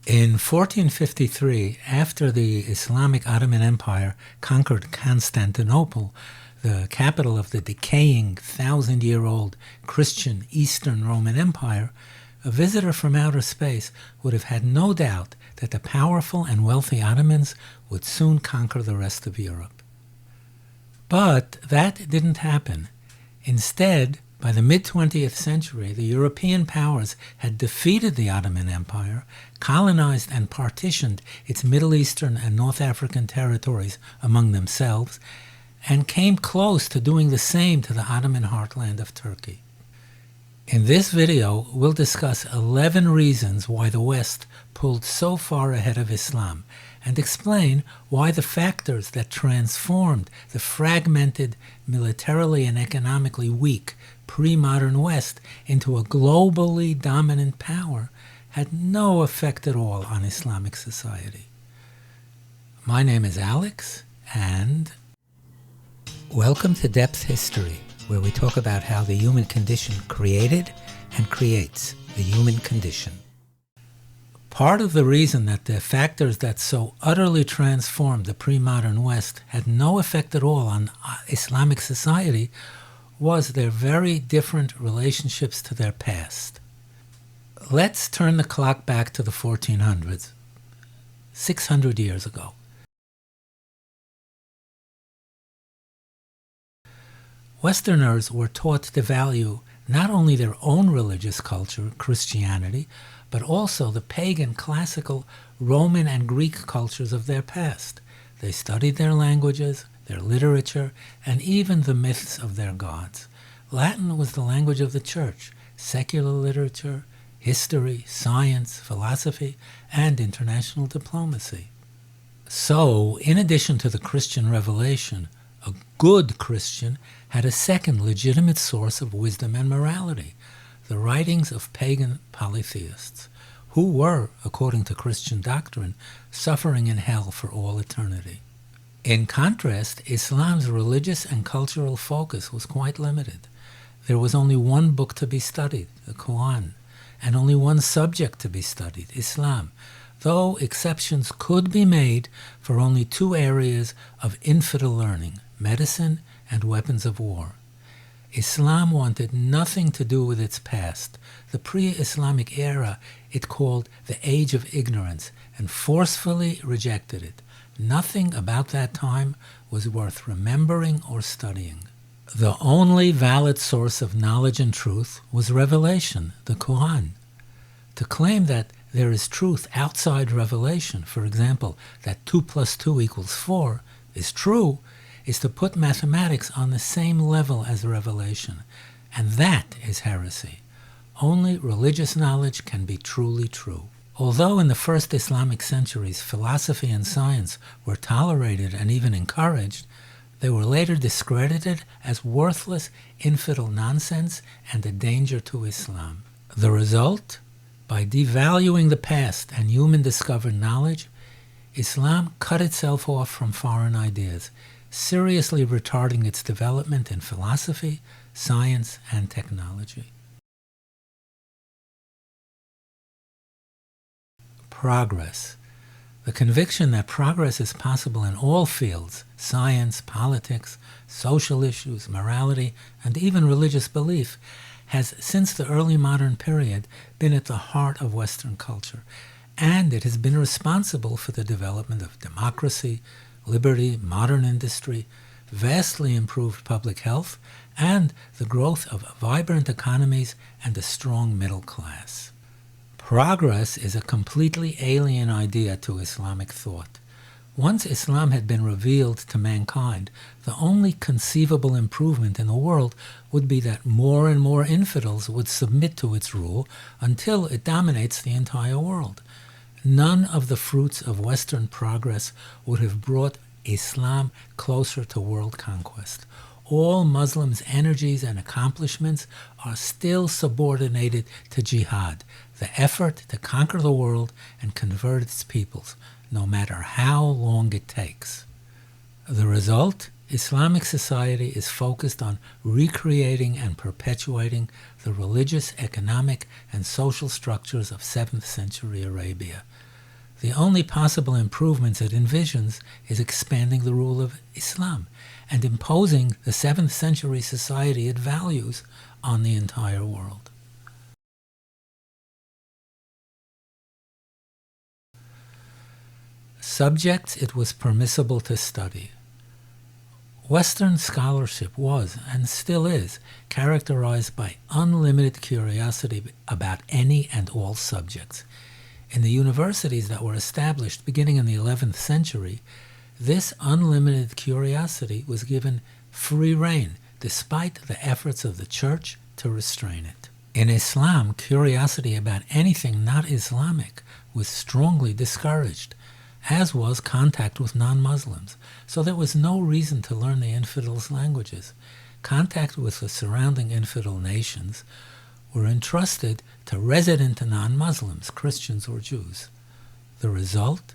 In 1453, after the Islamic Ottoman Empire conquered Constantinople, the capital of the decaying 1,000-year-old Christian Eastern Roman Empire, a visitor from outer space would have had no doubt that the powerful and wealthy Ottomans would soon conquer the rest of Europe. But that didn't happen. Instead, by the mid-20th century, the European powers had defeated the Ottoman Empire, colonized and partitioned its Middle Eastern and North African territories among themselves, and came close to doing the same to the Ottoman heartland of Turkey. In this video, we'll discuss 11 reasons why the West pulled so far ahead of Islam, and explain why the factors that transformed the fragmented, militarily and economically weak pre-modern West into a globally dominant power had no effect at all on Islamic society. My name is Alex, and welcome to Depth History, where we talk about how the human condition created and creates the human condition. Part of the reason that the factors that so utterly transformed the pre-modern West had no effect at all on Islamic society was their very different relationships to their past. Let's turn the clock back to the 1400s, 600 years ago. Westerners were taught to value not only their own religious culture, Christianity, but also the pagan, classical, Roman and Greek cultures of their past. They studied their languages, their literature, and even the myths of their gods. Latin was the language of the church, secular literature, history, science, philosophy, and international diplomacy. So, in addition to the Christian revelation, a good Christian had a second legitimate source of wisdom and morality, the writings of pagan polytheists, who were, according to Christian doctrine, suffering in hell for all eternity. In contrast, Islam's religious and cultural focus was quite limited. There was only one book to be studied, the Quran, and only one subject to be studied, Islam, though exceptions could be made for only two areas of infidel learning, medicine and weapons of war. Islam wanted nothing to do with its past, the pre-Islamic era it called the Age of Ignorance, and forcefully rejected it. Nothing about that time was worth remembering or studying. The only valid source of knowledge and truth was revelation, the Quran. To claim that there is truth outside revelation, for example, that 2 + 2 = 4, is true, is to put mathematics on the same level as revelation, and that is heresy. Only religious knowledge can be truly true. Although in the first Islamic centuries philosophy and science were tolerated and even encouraged, they were later discredited as worthless infidel nonsense and a danger to Islam. The result? By devaluing the past and human-discovered knowledge, Islam cut itself off from foreign ideas, seriously retarding its development in philosophy, science, and technology. Progress. The conviction that progress is possible in all fields, science, politics, social issues, morality, and even religious belief, has since the early modern period been at the heart of Western culture, and it has been responsible for the development of democracy, liberty, modern industry, vastly improved public health, and the growth of vibrant economies and a strong middle class. Progress is a completely alien idea to Islamic thought. Once Islam had been revealed to mankind, the only conceivable improvement in the world would be that more and more infidels would submit to its rule until it dominates the entire world. None of the fruits of Western progress would have brought Islam closer to world conquest. All Muslims' energies and accomplishments are still subordinated to jihad, the effort to conquer the world and convert its peoples, no matter how long it takes. The result? Islamic society is focused on recreating and perpetuating the religious, economic, and social structures of 7th century Arabia. The only possible improvements it envisions is expanding the rule of Islam and imposing the 7th century society it values on the entire world. Subjects it was permissible to study. Western scholarship was, and still is, characterized by unlimited curiosity about any and all subjects. In the universities that were established beginning in the 11th century, this unlimited curiosity was given free rein, despite the efforts of the Church to restrain it. In Islam, curiosity about anything not Islamic was strongly discouraged, as was contact with non-Muslims, so there was no reason to learn the infidels' languages. Contact with the surrounding infidel nations were entrusted to resident non-Muslims, Christians or Jews. The result?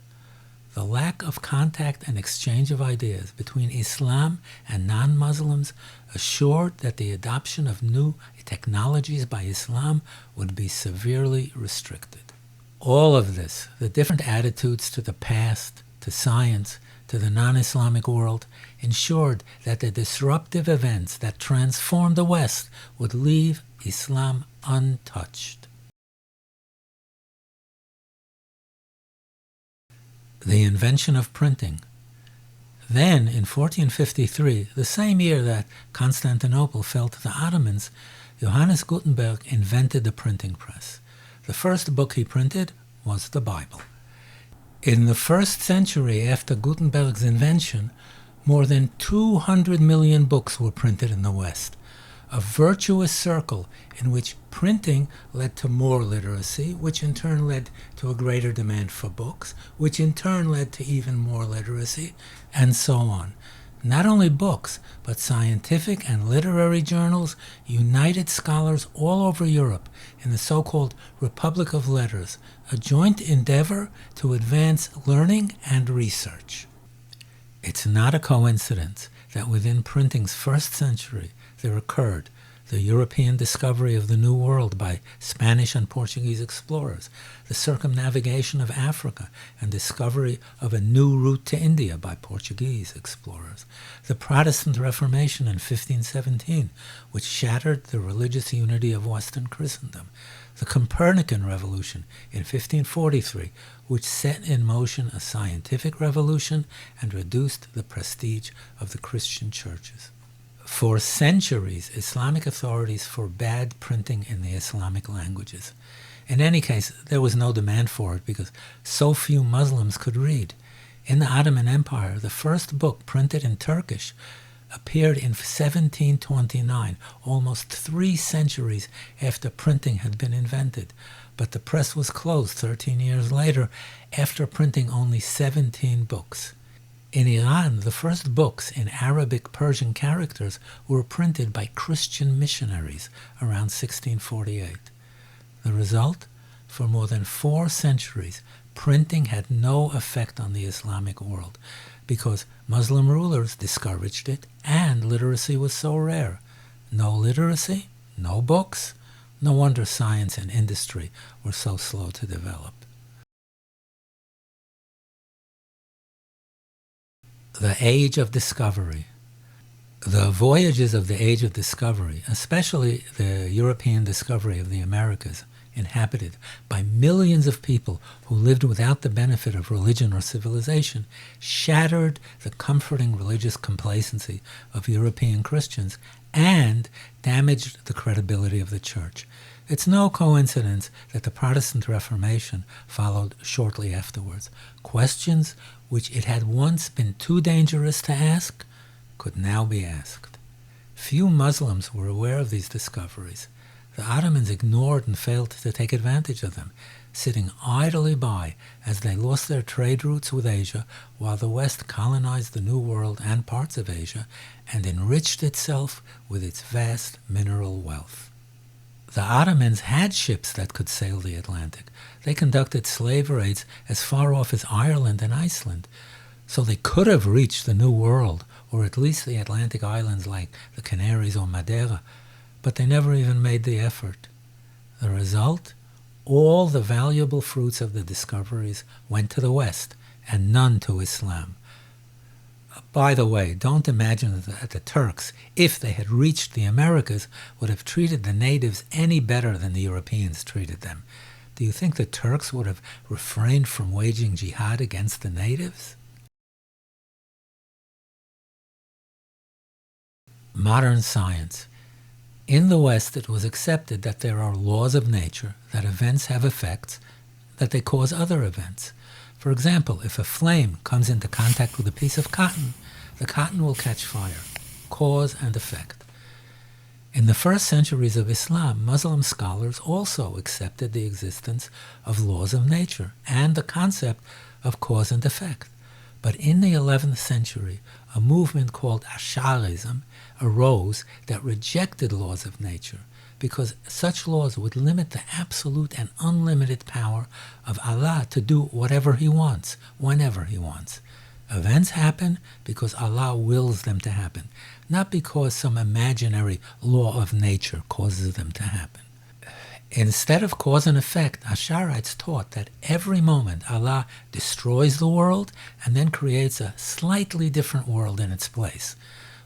The lack of contact and exchange of ideas between Islam and non-Muslims assured that the adoption of new technologies by Islam would be severely restricted. All of this, the different attitudes to the past, to science, to the non-Islamic world, ensured that the disruptive events that transformed the West would leave Islam untouched. The invention of printing. Then, in 1453, the same year that Constantinople fell to the Ottomans, Johannes Gutenberg invented the printing press. The first book he printed was the Bible. In the 1st century after Gutenberg's invention, more than 200 million books were printed in the West, a virtuous circle in which printing led to more literacy, which in turn led to a greater demand for books, which in turn led to even more literacy, and so on. Not only books, but scientific and literary journals united scholars all over Europe in the so-called Republic of Letters, a joint endeavor to advance learning and research. It's not a coincidence that within printing's 1st century there occurred the European discovery of the New World by Spanish and Portuguese explorers, the circumnavigation of Africa and discovery of a new route to India by Portuguese explorers, the Protestant Reformation in 1517, which shattered the religious unity of Western Christendom, the Copernican Revolution in 1543, which set in motion a scientific revolution and reduced the prestige of the Christian churches. For centuries, Islamic authorities forbade printing in the Islamic languages. In any case, there was no demand for it because so few Muslims could read. In the Ottoman Empire, the first book printed in Turkish appeared in 1729, almost 3 centuries after printing had been invented. But the press was closed 13 years later after printing only 17 books. In Iran, the first books in Arabic Persian characters were printed by Christian missionaries around 1648. The result? For more than 4 centuries, printing had no effect on the Islamic world because Muslim rulers discouraged it and literacy was so rare. No literacy, no books. No wonder science and industry were so slow to develop. The Age of Discovery. The voyages of the Age of Discovery, especially the European discovery of the Americas, inhabited by millions of people who lived without the benefit of religion or civilization, shattered the comforting religious complacency of European Christians and damaged the credibility of the Church. It's no coincidence that the Protestant Reformation followed shortly afterwards. Questions which it had once been too dangerous to ask could now be asked. Few Muslims were aware of these discoveries. The Ottomans ignored and failed to take advantage of them, sitting idly by as they lost their trade routes with Asia while the West colonized the New World and parts of Asia and enriched itself with its vast mineral wealth. The Ottomans had ships that could sail the Atlantic. They conducted slave raids as far off as Ireland and Iceland, so they could have reached the New World, or at least the Atlantic islands like the Canaries or Madeira, but they never even made the effort. The result? all the valuable fruits of the discoveries went to the West and none to Islam. By the way, don't imagine that the Turks, if they had reached the Americas, would have treated the natives any better than the Europeans treated them. Do you think the Turks would have refrained from waging jihad against the natives? Modern science. In the West, it was accepted that there are laws of nature, that events have effects, that they cause other events. For example, if a flame comes into contact with a piece of cotton, the cotton will catch fire. Cause and effect. In the first centuries of Islam, Muslim scholars also accepted the existence of laws of nature and the concept of cause and effect. But in the 11th century, a movement called Ash'arism arose that rejected laws of nature because such laws would limit the absolute and unlimited power of Allah to do whatever He wants, whenever He wants. Events happen because Allah wills them to happen, not because some imaginary law of nature causes them to happen. Instead of cause and effect, Ash'arites taught that every moment Allah destroys the world and then creates a slightly different world in its place.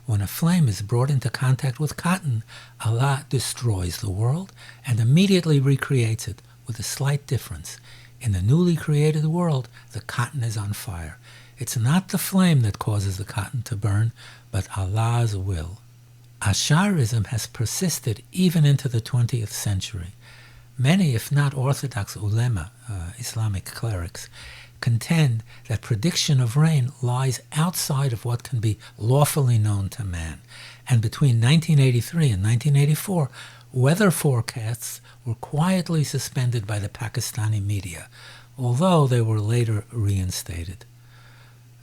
When a flame is brought into contact with cotton, Allah destroys the world and immediately recreates it with a slight difference. In the newly created world, the cotton is on fire. It's not the flame that causes the cotton to burn, but Allah's will. Ash'arism has persisted even into the 20th century. Many, if not orthodox ulema, Islamic clerics, contend that prediction of rain lies outside of what can be lawfully known to man. And between 1983 and 1984, weather forecasts were quietly suspended by the Pakistani media, although they were later reinstated.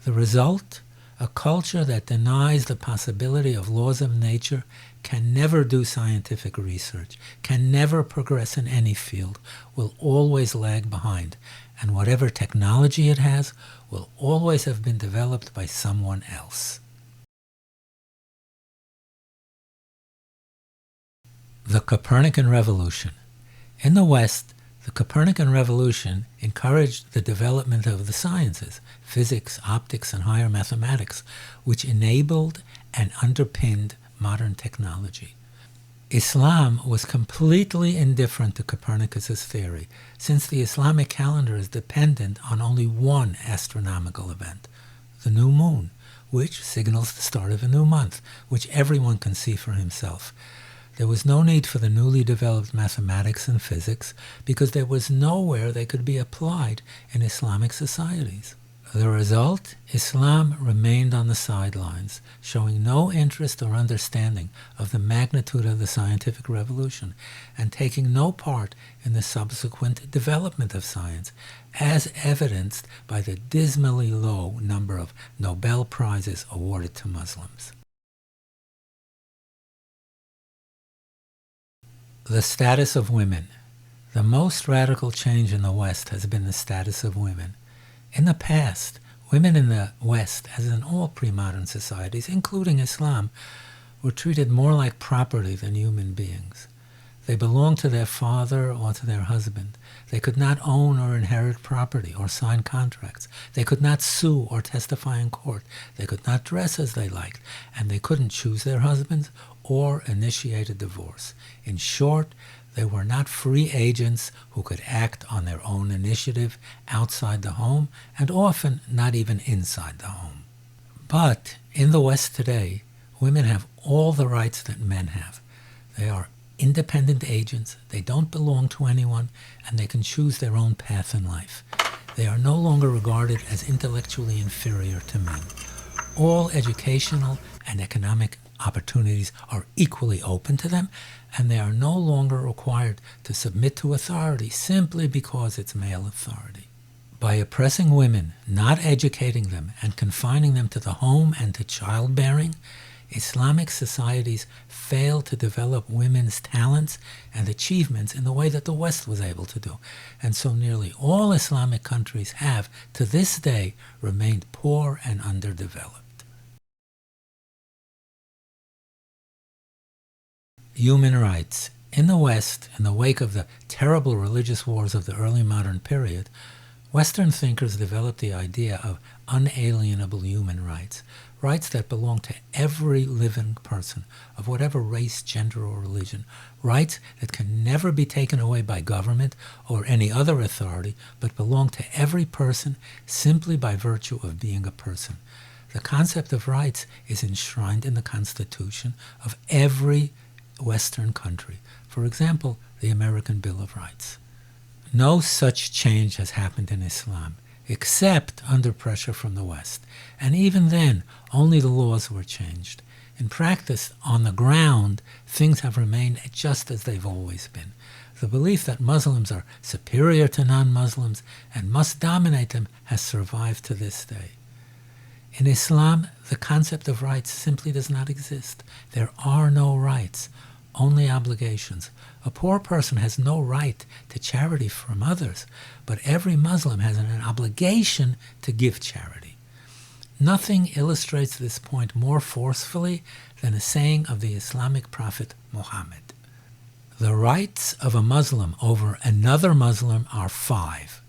The result? A culture that denies the possibility of laws of nature can never do scientific research, can never progress in any field, will always lag behind, and whatever technology it has will always have been developed by someone else. The Copernican Revolution. In the West, the Copernican Revolution encouraged the development of the sciences, physics, optics, and higher mathematics, which enabled and underpinned modern technology. Islam was completely indifferent to Copernicus's theory, since the Islamic calendar is dependent on only one astronomical event, the new moon, which signals the start of a new month, which everyone can see for himself. There was no need for the newly developed mathematics and physics because there was nowhere they could be applied in Islamic societies. The result? Islam remained on the sidelines, showing no interest or understanding of the magnitude of the scientific revolution and taking no part in the subsequent development of science, as evidenced by the dismally low number of Nobel Prizes awarded to Muslims. The status of women. The most radical change in the West has been the status of women. In the past, women in the West, as in all pre-modern societies, including Islam, were treated more like property than human beings. They belonged to their father or to their husband. They could not own or inherit property or sign contracts. They could not sue or testify in court. They could not dress as they liked, and they couldn't choose their husbands or initiate a divorce. In short, they were not free agents who could act on their own initiative outside the home, and often not even inside the home. But in the West today, women have all the rights that men have. They are independent agents, they don't belong to anyone, and they can choose their own path in life. They are no longer regarded as intellectually inferior to men. All educational and economic opportunities are equally open to them, and they are no longer required to submit to authority simply because it's male authority. By oppressing women, not educating them, and confining them to the home and to childbearing, Islamic societies fail to develop women's talents and achievements in the way that the West was able to do. And so nearly all Islamic countries have, to this day, remained poor and underdeveloped. Human rights. In the West, in the wake of the terrible religious wars of the early modern period, Western thinkers developed the idea of unalienable human rights, rights that belong to every living person, of whatever race, gender, or religion, rights that can never be taken away by government or any other authority, but belong to every person simply by virtue of being a person. The concept of rights is enshrined in the Constitution of every Western country. For example, the American Bill of Rights. No such change has happened in Islam, except under pressure from the West. And even then, only the laws were changed. In practice, on the ground, things have remained just as they've always been. The belief that Muslims are superior to non-Muslims and must dominate them has survived to this day. In Islam, the concept of rights simply does not exist. There are no rights, only obligations. A poor person has no right to charity from others, but every Muslim has an obligation to give charity. Nothing illustrates this point more forcefully than a saying of the Islamic prophet Muhammad. The rights of a Muslim over another Muslim are 5: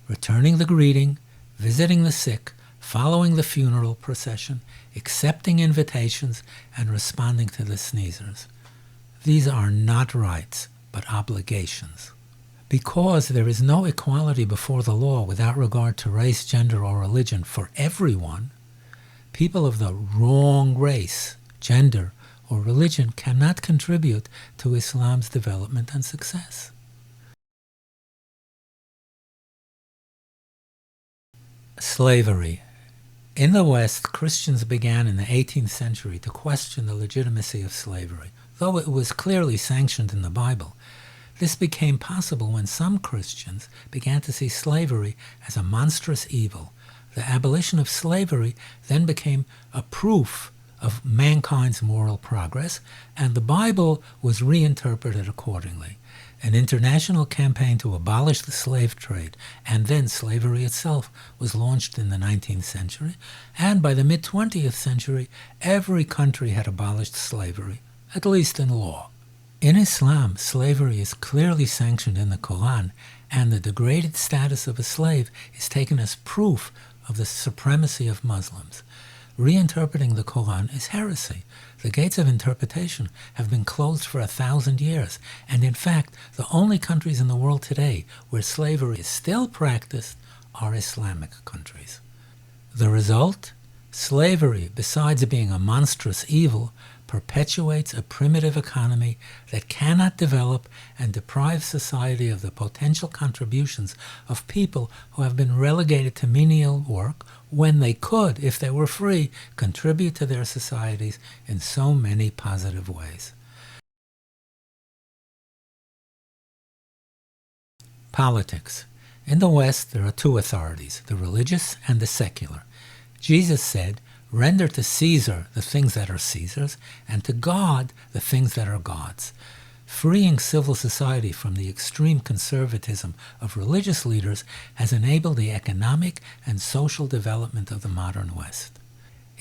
returning the greeting, visiting the sick, following the funeral procession, accepting invitations, and responding to the sneezers. These are not rights, but obligations. Because there is no equality before the law without regard to race, gender, or religion for everyone, people of the wrong race, gender, or religion cannot contribute to Islam's development and success. Slavery. In the West, Christians began in the 18th century to question the legitimacy of slavery, though it was clearly sanctioned in the Bible. This became possible when some Christians began to see slavery as a monstrous evil. The abolition of slavery then became a proof of mankind's moral progress, and the Bible was reinterpreted accordingly. An international campaign to abolish the slave trade and then slavery itself was launched in the 19th century, and by the mid-20th century, every country had abolished slavery, at least in law. In Islam, slavery is clearly sanctioned in the Quran, and the degraded status of a slave is taken as proof of the supremacy of Muslims. Reinterpreting the Quran is heresy. The gates of interpretation have been closed for 1,000 years, and in fact, the only countries in the world today where slavery is still practiced are Islamic countries. The result? Slavery, besides being a monstrous evil, perpetuates a primitive economy that cannot develop and deprives society of the potential contributions of people who have been relegated to menial work when they could, if they were free, contribute to their societies in so many positive ways. Politics. In the West, there are two authorities, the religious and the secular. Jesus said, "Render to Caesar the things that are Caesar's, and to God the things that are God's." Freeing civil society from the extreme conservatism of religious leaders has enabled the economic and social development of the modern West.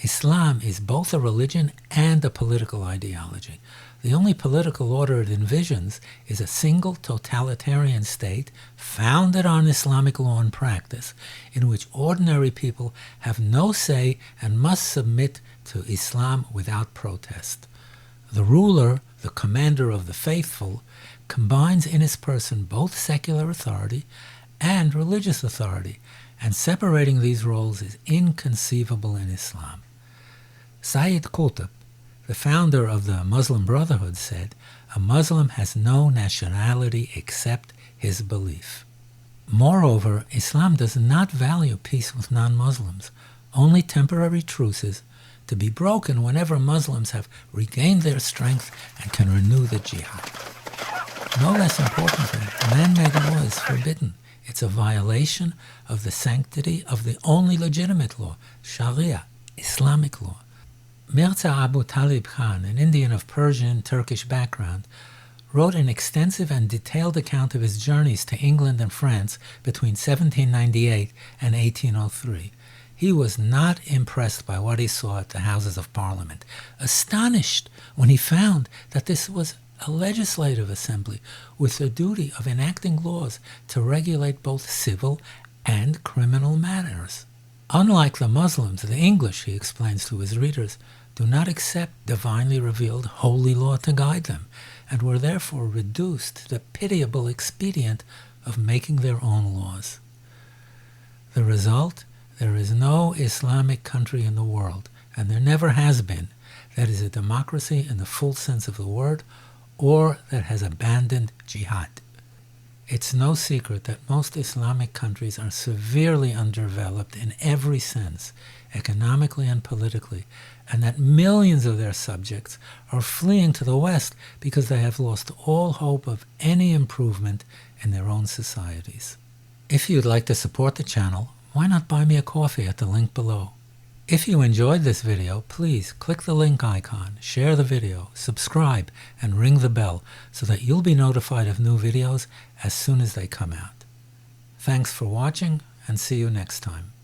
Islam is both a religion and a political ideology. The only political order it envisions is a single totalitarian state founded on Islamic law and practice, in which ordinary people have no say and must submit to Islam without protest. The ruler, the commander of the faithful, combines in his person both secular authority and religious authority, and separating these roles is inconceivable in Islam. Sayyid Qutb, the founder of the Muslim Brotherhood, said, "A Muslim has no nationality except his belief." Moreover, Islam does not value peace with non-Muslims, only temporary truces to be broken whenever Muslims have regained their strength and can renew the jihad. No less importantly, man-made law is forbidden. It's a violation of the sanctity of the only legitimate law, Sharia, Islamic law. Mirza Abu Talib Khan, an Indian of Persian, Turkish background, wrote an extensive and detailed account of his journeys to England and France between 1798 and 1803. He was not impressed by what he saw at the Houses of Parliament, astonished when he found that this was a legislative assembly with the duty of enacting laws to regulate both civil and criminal matters. Unlike the Muslims, the English, he explains to his readers, do not accept divinely revealed holy law to guide them, and were therefore reduced to the pitiable expedient of making their own laws. The result? There is no Islamic country in the world, and there never has been, that is a democracy in the full sense of the word, or that has abandoned jihad. It's no secret that most Islamic countries are severely underdeveloped in every sense, economically and politically, and that millions of their subjects are fleeing to the West because they have lost all hope of any improvement in their own societies. If you'd like to support the channel, why not buy me a coffee at the link below? If you enjoyed this video, please click the link icon, share the video, subscribe, and ring the bell so that you'll be notified of new videos as soon as they come out. Thanks for watching, and see you next time.